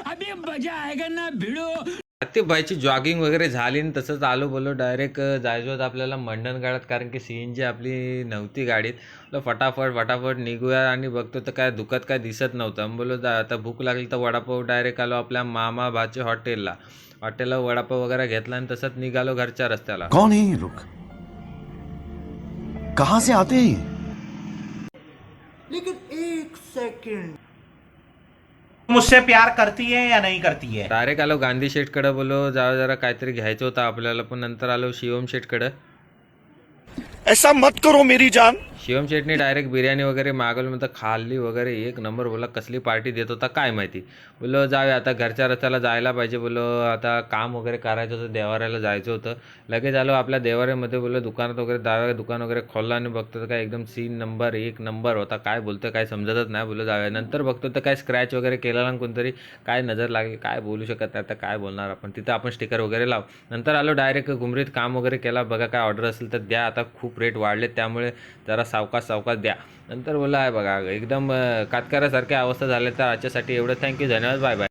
अभी मजा आएगा ना भिडो. ते बायची जॉगिंग वगैरे झाली आणि तसंच आलो बोलो डायरेक्ट जायचं होतं आपल्याला मंडणगडात, कारण की CNG आपली नव्हती गाडीत. बोलो फटाफट निघूया आणि बघतो तर काय दुखत काय दिसत नव्हतं. बोलो आता भूक लागली तर वडापाव डायरेक्ट आलो आपल्या मामा भाचे हॉटेलला वडापाव वगैरे घेतला आणि तसंच निघालो घरच्या रस्त्याला. कौन है ये लोग? कहां से आते हैं? लेकिन एक सेकंड, मुझसे प्यार करती है या नहीं करती है? डायरेक्ट आलो गांधी शेठकडं, बोलो जाऊ जरा काहीतरी घ्यायचं होतं आपल्याला. पण नंतर आलो शिवम शेठकडं. ऐसा मत करो मेरी जान. शिवम शेठने डायरेक्ट बिर्याणी वगैरे मागवलं, म्हणतं खाल्ली वगैरे एक नंबर. बोला कसली पार्टी देत होता काय माहिती. बोलो जाऊया आता घरच्या रस्त्याला जायला पाहिजे. बोलो आता काम वगैरे करायचं होतं, देवाऱ्याला जायचं होतं. लगेच आलो आपल्या देवाऱ्यामध्ये. बोलो दुकानात वगैरे जाऊया. दुकान वगैरे खोलला आणि बघतो तर काय एकदम सीन नंबर एक नंबर होता. काय बोलतं काय समजतच नाही. बोलो जाऊया. नंतर बघतो तर काय स्क्रॅच वगैरे केलेला आणि कोणतरी काय नजर लागली, काय बोलू शकत नाही आता, काय बोलणार आपण. तिथं आपण स्टिकर वगैरे लाव. नंतर आलो डायरेक्ट घुमरीत काम वगैरे केला. बघा काय ऑर्डर असेल तर द्या, आता खूप रेट वाढले त्यामुळे जरा सावकाश द्या. नंतर बोला आहे बघा एकदम कातकऱ्यासारख्या अवस्था झाल्या. तर आजच्यासाठी एवढं. थँक्यू, धन्यवाद, बाय बाय.